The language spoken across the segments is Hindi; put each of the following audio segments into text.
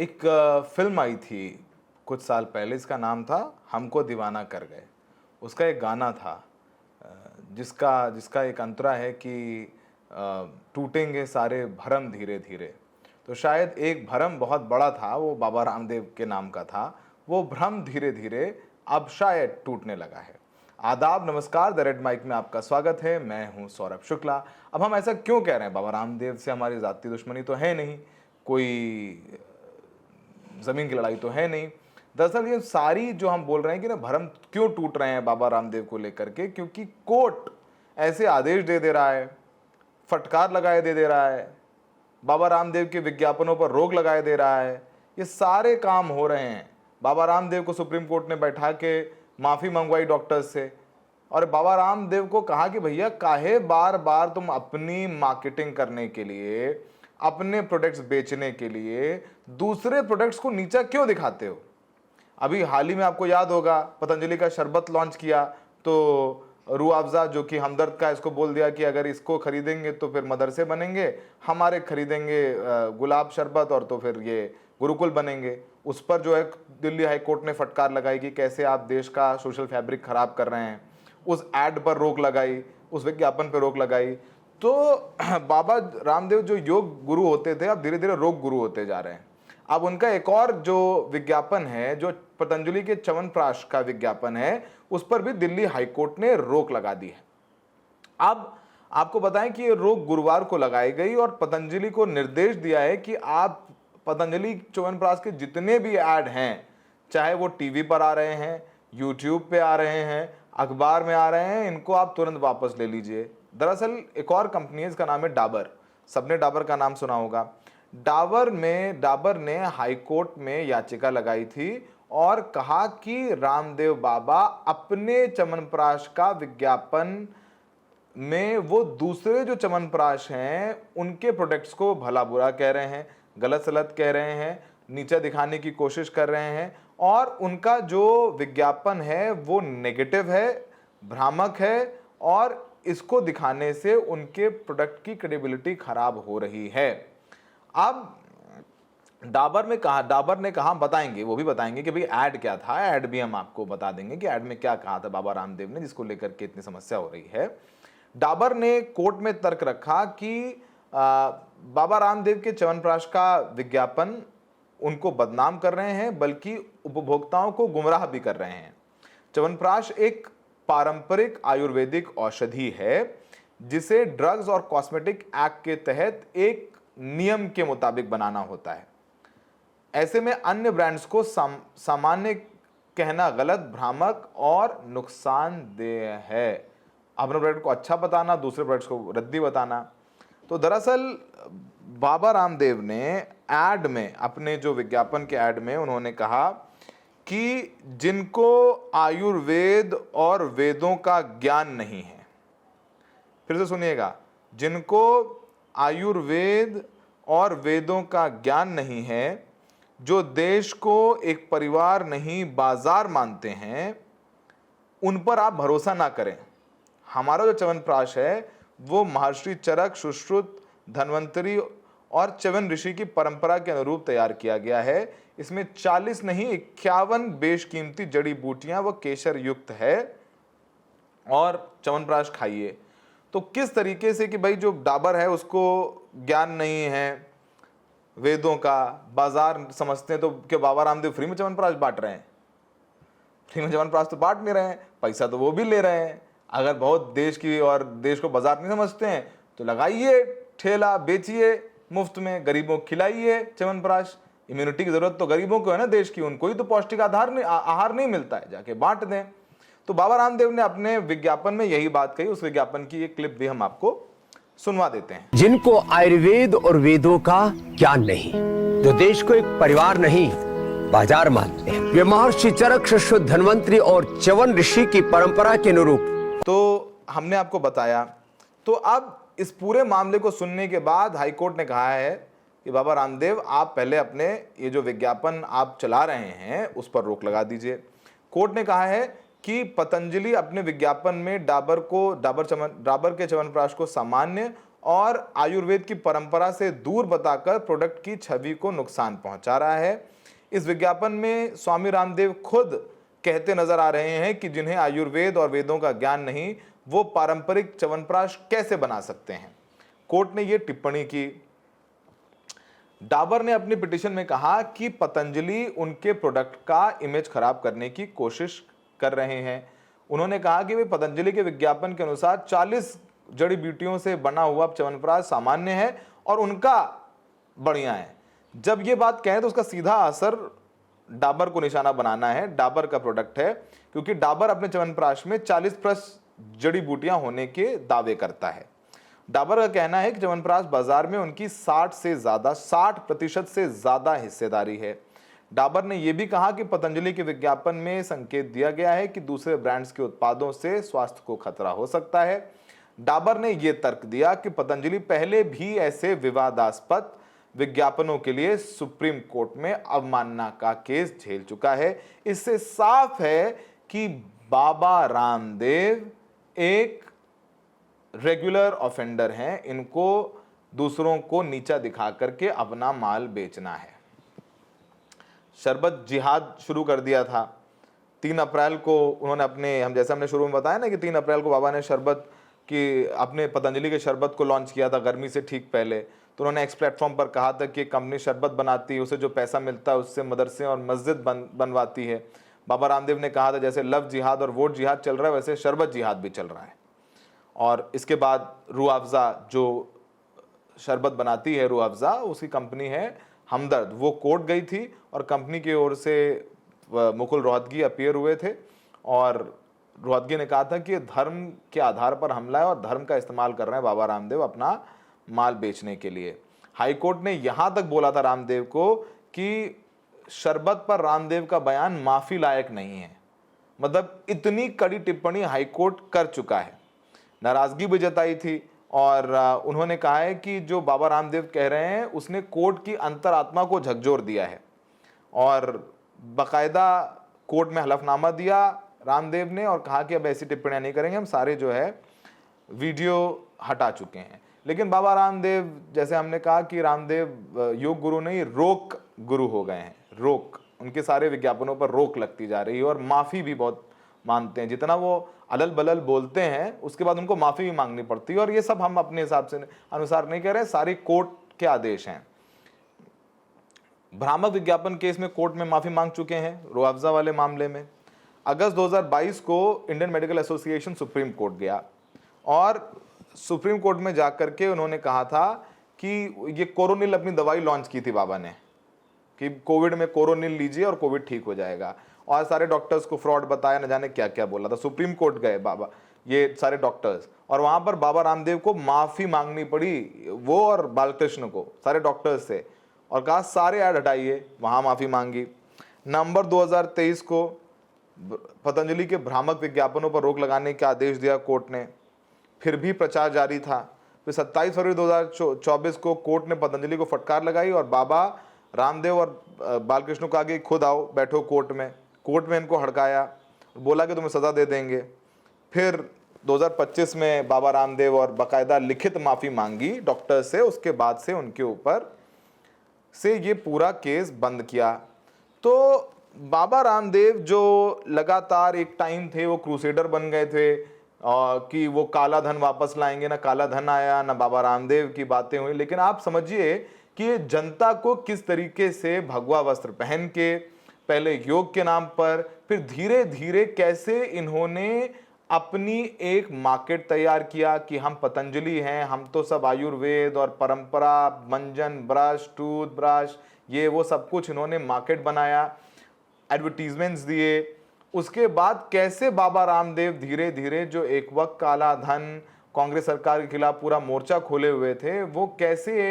एक फिल्म आई थी कुछ साल पहले, इसका नाम था हमको दीवाना कर गए। उसका एक गाना था अ, जिसका जिसका एक अंतरा है कि टूटेंगे सारे भरम धीरे धीरे। तो शायद एक भरम बहुत बड़ा था, वो बाबा रामदेव के नाम का था। वो भ्रम धीरे धीरे अब शायद टूटने लगा है। आदाब, नमस्कार, द रेड माइक में आपका स्वागत है। मैं हूं सौरभ शुक्ला। अब हम ऐसा क्यों कह रहे हैं? बाबा रामदेव से हमारी जाती दुश्मनी तो है नहीं, कोई ज़मीन की लड़ाई तो है नहीं। दरअसल ये सारी जो हम बोल रहे हैं कि ना भरम क्यों टूट रहे हैं बाबा रामदेव को लेकर के, क्योंकि कोर्ट ऐसे आदेश दे रहा है, फटकार लगाए दे रहा है, बाबा रामदेव के विज्ञापनों पर रोक लगाए दे रहा है। ये सारे काम हो रहे हैं। बाबा रामदेव को सुप्रीम कोर्ट ने बैठा के माफ़ी मंगवाई डॉक्टर्स से, और बाबा रामदेव को कहा कि भैया काहे बार बार तुम अपनी मार्केटिंग करने के लिए, अपने प्रोडक्ट्स बेचने के लिए दूसरे प्रोडक्ट्स को नीचा क्यों दिखाते हो? अभी हाल ही में आपको याद होगा पतंजलि का शरबत लॉन्च किया, तो रूह अफ़ज़ा जो कि हमदर्द का, इसको बोल दिया कि अगर इसको खरीदेंगे तो फिर मदरसे बनेंगे, हमारे खरीदेंगे गुलाब शरबत और तो फिर ये गुरुकुल बनेंगे। उस पर जो है दिल्ली हाई कोर्ट ने फटकार लगाई कि कैसे आप देश का सोशल फैब्रिक खराब कर रहे हैं। उस एड पर रोक लगाई, उस विज्ञापन पर रोक लगाई। तो बाबा रामदेव जो योग गुरु होते थे, अब धीरे धीरे रोग गुरु होते जा रहे हैं। अब उनका एक और जो विज्ञापन है, जो पतंजलि के च्यवनप्राश का विज्ञापन है, उस पर भी दिल्ली हाईकोर्ट ने रोक लगा दी है। अब आपको बताएं कि ये रोक गुरुवार को लगाई गई और पतंजलि को निर्देश दिया है कि आप पतंजलि च्यवनप्राश के जितने भी ऐड हैं, चाहे वो टीवी पर आ रहे हैं, यूट्यूब पे आ रहे हैं, अखबार में आ रहे हैं, इनको आप तुरंत वापस ले लीजिए। दरअसल एक और कंपनी है, इसका नाम है डाबर। सबने डाबर का नाम सुना होगा। डाबर ने हाईकोर्ट में याचिका लगाई थी और कहा कि रामदेव बाबा अपने च्यवनप्राश का विज्ञापन में वो दूसरे जो च्यवनप्राश हैं उनके प्रोडक्ट्स को भला बुरा कह रहे हैं, गलत सलत कह रहे हैं, नीचा दिखाने की कोशिश कर रहे हैं, और उनका जो विज्ञापन है वो नेगेटिव है, भ्रामक है, और इसको दिखाने से उनके प्रोडक्ट की क्रेडिबिलिटी खराब हो रही है। अब डाबर ने कहा, बताएंगे, वो भी बताएंगे कि भाई ऐड क्या था। ऐड भी हम आपको बता देंगे कि ऐड में क्या कहा था बाबा रामदेव ने, जिसको लेकर के इतनी समस्या हो रही है। डाबर ने कोर्ट में तर्क रखा कि बाबा रामदेव के च्यवनप्राश का विज्ञापन उनको बदनाम कर रहे हैं, बल्कि उपभोक्ताओं को गुमराह भी कर रहे हैं। च्यवनप्राश एक पारंपरिक आयुर्वेदिक औषधि है, जिसे ड्रग्स और कॉस्मेटिक एक्ट के तहत एक नियम के मुताबिक बनाना होता है। ऐसे में अन्य ब्रांड्स को सामान्य कहना गलत, भ्रामक और नुकसानदेह है। अपने प्रोडक्ट को अच्छा बताना, दूसरे प्रोडक्ट्स को रद्दी बताना। तो दरअसल बाबा रामदेव ने ऐड में, अपने जो विज्ञापन के ऐड में, उन्होंने कहा कि जिनको आयुर्वेद और वेदों का ज्ञान नहीं है, फिर से सुनिएगा, जिनको आयुर्वेद और वेदों का ज्ञान नहीं है, जो देश को एक परिवार नहीं बाजार मानते हैं, उन पर आप भरोसा ना करें। हमारा जो च्यवनप्राश है वो महर्षि चरक, सुश्रुत, धन्वंतरी और च्यवन ऋषि की परंपरा के अनुरूप तैयार किया गया है। इसमें 40 नहीं 51 बेशकीमती जड़ी बूटियां व केसर युक्त है, और च्यवनप्राश खाइए। तो किस तरीके से कि भाई जो डाबर है उसको ज्ञान नहीं है वेदों का, बाजार समझते हैं, तो क्या बाबा रामदेव फ्री में च्यवनप्राश बांट रहे हैं? फ्री में च्यवनप्राश तो बांट नहीं रहे हैं, पैसा तो वो भी ले रहे हैं। अगर बहुत देश की और देश को बाजार नहीं समझते हैं तो लगाइए ठेला, बेचिए मुफ्त में, गरीबों को खिलाइए च्यवनप्राश। इम्यूनिटी की जरूरत तो गरीबों को है ना देश की, उनको ही तो पौष्टिक आहार नहीं मिलता है, जाके बांट दें। तो बाबा रामदेव ने अपने विज्ञापन में यही बात कही। उस विज्ञापन की एक क्लिप भी हम आपको सुनवा देते हैं। जिनको आयुर्वेद और वेदों का ज्ञान नहीं, जो देश को एक परिवार नहीं बाजार मानते हैं, वे महर्षि चरक, सुश्रुत, धन्वंतरी और च्यवन ऋषि की परंपरा के अनुरूप। तो हमने आपको बताया। तो अब इस पूरे मामले को सुनने के बाद हाईकोर्ट ने कहा है कि बाबा रामदेव, आप पहले अपने ये जो विज्ञापन आप चला रहे हैं उस पर रोक लगा दीजिए। कोर्ट ने कहा है कि पतंजलि अपने विज्ञापन में डाबर के च्यवनप्राश को सामान्य और आयुर्वेद की परंपरा से दूर बताकर प्रोडक्ट की छवि को नुकसान पहुंचा रहा है। इस विज्ञापन में स्वामी रामदेव खुद कहते नजर आ रहे हैं कि जिन्हें आयुर्वेद और वेदों का ज्ञान नहीं, वो पारंपरिक च्यवनप्राश कैसे बना सकते हैं। कोर्ट ने यह टिप्पणी की। डाबर ने अपनी पिटीशन में कहा कि पतंजलि उनके प्रोडक्ट का इमेज खराब करने की कोशिश कर रहे हैं। उन्होंने कहा कि वे पतंजलि के विज्ञापन के अनुसार 40 जड़ी बूटियों से बना हुआ च्यवनप्राश सामान्य है और उनका बढ़िया है। जब ये बात कहें तो उसका सीधा असर डाबर को निशाना बनाना है। डाबर का प्रोडक्ट है, क्योंकि डाबर अपने च्यवनप्राश में 40+ जड़ी बूटियां होने के दावे करता है। डाबर का कहना है कि च्यवनप्राश बाजार में उनकी 60% से ज्यादा हिस्सेदारी है। डाबर ने यह भी कहा कि पतंजलि के विज्ञापन में संकेत दिया गया है कि दूसरे ब्रांड्स के उत्पादों से स्वास्थ्य को खतरा हो सकता है। डाबर ने यह तर्क दिया कि पतंजलि पहले भी ऐसे विवादास्पद विज्ञापनों के लिए सुप्रीम कोर्ट में अवमानना का केस झेल चुका है। इससे साफ है कि बाबा रामदेव एक रेगुलर ऑफेंडर हैं। इनको दूसरों को नीचा दिखा करके अपना माल बेचना है। शरबत जिहाद शुरू कर दिया था। 3 अप्रैल को उन्होंने जैसे हमने शुरू में बताया ना कि 3 अप्रैल को बाबा ने शरबत की अपने पतंजलि के शरबत को लॉन्च किया था गर्मी से ठीक पहले। तो उन्होंने एक्स प्लेटफॉर्म पर कहा था कि कंपनी शरबत बनाती है, उसे जो पैसा मिलता है उससे मदरसे और मस्जिद बनवाती है। बाबा रामदेव ने कहा था जैसे लव जिहाद और वोट जिहाद चल रहा है, वैसे शरबत जिहाद भी चल रहा है। और इसके बाद रूह अफ़ज़ा जो शरबत बनाती है, रूह अफ़ज़ा उसकी कंपनी है हमदर्द, वो कोर्ट गई थी और कंपनी की ओर से मुकुल रोहतगी अपीयर हुए थे और रोहतगी ने कहा था कि धर्म के आधार पर हमला है और धर्म का इस्तेमाल कर रहे हैं बाबा रामदेव अपना माल बेचने के लिए। हाई कोर्ट ने यहां तक बोला था रामदेव को कि शरबत पर रामदेव का बयान माफी लायक नहीं है। मतलब इतनी कड़ी टिप्पणी हाई कोर्ट कर चुका है। नाराजगी भी जताई थी और उन्होंने कहा है कि जो बाबा रामदेव कह रहे हैं उसने कोर्ट की अंतरात्मा को झकझोर दिया है और बाकायदा कोर्ट में हलफनामा दिया रामदेव ने और कहा कि अब ऐसी टिप्पणियां नहीं करेंगे, हम सारे जो है वीडियो हटा चुके हैं। लेकिन बाबा रामदेव, जैसे हमने कहा कि रामदेव योग गुरु नहीं रोक गुरु हो गए हैं। रोक, उनके सारे विज्ञापनों पर रोक लगती जा रही है और माफ़ी भी बहुत मानते हैं। जितना वो अलल बलल बोलते हैं उसके बाद उनको माफ़ी भी मांगनी पड़ती है और ये सब हम अपने हिसाब से अनुसार नहीं कह रहे, सारी कोर्ट के आदेश हैं। भ्रामक विज्ञापन केस में कोर्ट में माफ़ी मांग चुके हैं रूह अफ़ज़ा वाले मामले में। अगस्त 2022 को Indian medical association supreme court गया और सुप्रीम कोर्ट में जाकर के उन्होंने कहा था कि ये कोरोनिल अपनी दवाई लॉन्च की थी बाबा ने कि कोविड में कोरोनिल लीजिए और कोविड ठीक हो जाएगा, और सारे डॉक्टर्स को फ्रॉड बताया, न जाने क्या क्या बोला था। सुप्रीम कोर्ट गए बाबा ये सारे डॉक्टर्स और वहां पर बाबा रामदेव को माफ़ी मांगनी पड़ी, वो और बालकृष्ण को, सारे डॉक्टर्स से, और कहा सारे ऐड हटाइए। वहां माफ़ी मांगी। नवंबर 2023 को पतंजलि के भ्रामक विज्ञापनों पर रोक लगाने का आदेश दिया कोर्ट ने, फिर भी प्रचार जारी था। फिर 27 फरवरी 2024 को कोर्ट ने पतंजलि को फटकार लगाई और बाबा रामदेव और बालकृष्ण को आगे खुद आओ बैठो कोर्ट में इनको हड़काया, बोला कि तुम्हें सज़ा दे देंगे। फिर 2025 में बाबा रामदेव और बाकायदा लिखित माफ़ी मांगी डॉक्टर से, उसके बाद से उनके ऊपर से ये पूरा केस बंद किया। तो बाबा रामदेव जो लगातार एक टाइम थे वो क्रूसेडर बन गए थे कि वो काला धन वापस लाएंगे, ना काला धन आया ना बाबा रामदेव की बातें हुई। लेकिन आप समझिए कि ये जनता को किस तरीके से भगवा वस्त्र पहन के, पहले योग के नाम पर, फिर धीरे धीरे कैसे इन्होंने अपनी एक मार्केट तैयार किया कि हम पतंजलि हैं, हम तो सब आयुर्वेद और परंपरा, मंजन ब्रश, टूथब्रश, ये वो सब कुछ इन्होंने मार्केट बनाया, एडवर्टीजमेंट्स दिए। उसके बाद कैसे बाबा रामदेव धीरे धीरे जो एक वक्त काला धन कांग्रेस सरकार के खिलाफ पूरा मोर्चा खोले हुए थे, वो कैसे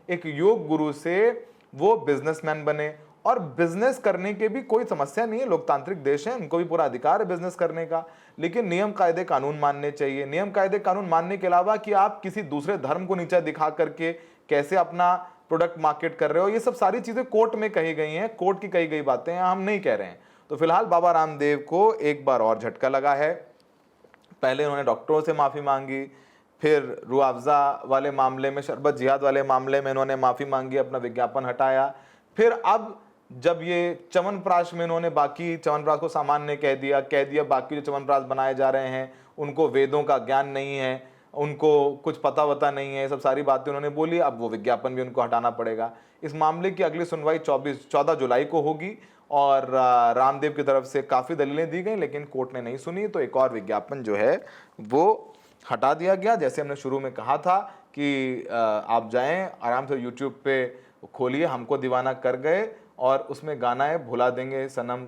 एक योग गुरु से वो बिजनेसमैन बने। और बिजनेस करने के भी कोई समस्या नहीं है, लोकतांत्रिक देश है, उनको भी पूरा अधिकार है बिजनेस करने का, लेकिन नियम कायदे कानून मानने चाहिए। नियम कायदे कानून मानने के अलावा कि आप किसी दूसरे धर्म को नीचा दिखा करके कैसे अपना प्रोडक्ट मार्केट कर रहे हो, ये सब सारी चीजें कोर्ट में कही गई हैं, कोर्ट की कही गई बातें हैं, हम नहीं कह रहे हैं। तो फिलहाल बाबा रामदेव को एक बार और झटका लगा है। पहले उन्होंने डॉक्टरों से माफी मांगी, फिर रुआवजा वाले मामले में, शरबत जिहाद वाले मामले में इन्होंने माफ़ी मांगी, अपना विज्ञापन हटाया। फिर अब जब ये च्यवनप्राश में इन्होंने बाकी च्यवनप्राश को सामान्य कह दिया बाकी जो च्यवनप्राश बनाए जा रहे हैं उनको वेदों का ज्ञान नहीं है, उनको कुछ पता वता नहीं है, सब सारी बातें उन्होंने बोली। अब वो विज्ञापन भी उनको हटाना पड़ेगा। इस मामले की अगली सुनवाई 14 जुलाई को होगी और रामदेव की तरफ से काफ़ी दलीलें दी गई, लेकिन कोर्ट ने नहीं सुनी, तो एक और विज्ञापन जो है वो हटा दिया गया। जैसे हमने शुरू में कहा था कि आप जाएं आराम से यूट्यूब पे खोलिए, हमको दीवाना कर गए, और उसमें गाना है भुला देंगे सनम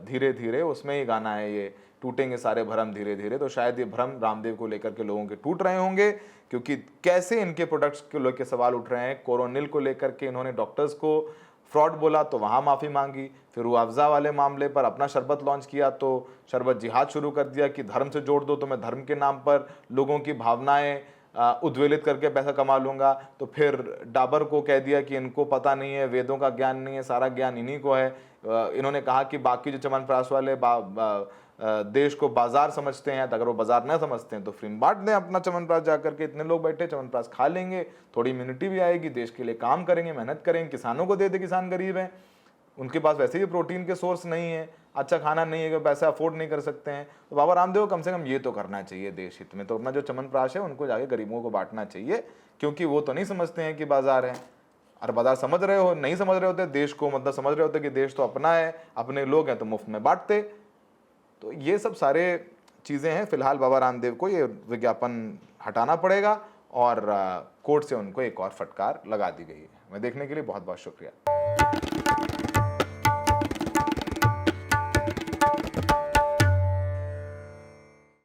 धीरे धीरे, उसमें ही गाना है ये टूटेंगे सारे भरम धीरे धीरे। तो शायद ये भ्रम रामदेव को लेकर के लोगों के टूट रहे होंगे, क्योंकि कैसे इनके प्रोडक्ट्स को लेकर सवाल उठ रहे हैं। कोरोनिल को लेकर के इन्होंने डॉक्टर्स को फ्रॉड बोला तो वहाँ माफ़ी मांगी, फिर रुआवजा वाले मामले पर अपना शरबत लॉन्च किया तो शरबत जिहाद शुरू कर दिया कि धर्म से जोड़ दो तो मैं धर्म के नाम पर लोगों की भावनाएं उद्वेलित करके पैसा कमा लूँगा। तो फिर डाबर को कह दिया कि इनको पता नहीं है, वेदों का ज्ञान नहीं है, सारा ज्ञान इन्हीं को है। इन्होंने कहा कि बाकी जो च्यवनप्राश वाले देश को बाजार समझते हैं, तो अगर वो बाजार न समझते हैं तो फ्री में बांट दें अपना च्यवनप्राश, जाकर के इतने लोग बैठे च्यवनप्राश खा लेंगे, थोड़ी इम्यूनिटी भी आएगी, देश के लिए काम करेंगे, मेहनत करेंगे, किसानों को दे दे, किसान गरीब हैं, उनके पास वैसे ही प्रोटीन के सोर्स नहीं है, अच्छा खाना नहीं है, पैसे अफोर्ड नहीं कर सकते हैं। तो बाबा रामदेव को कम से कम ये तो करना चाहिए देश हित में, तो अपना जो च्यवनप्राश है उनको जाके गरीबों को बांटना चाहिए, क्योंकि वो तो नहीं समझते हैं कि बाजार है। और बाजार समझ रहे हो, नहीं समझ रहे होते देश को, मतलब समझ रहे होते कि देश तो अपना है, अपने लोग हैं तो मुफ्त में बांटते। तो ये सब सारे चीज़ें हैं। फिलहाल बाबा रामदेव को ये विज्ञापन हटाना पड़ेगा और कोर्ट से उनको एक और फटकार लगा दी गई है। मैं देखने के लिए बहुत बहुत शुक्रिया।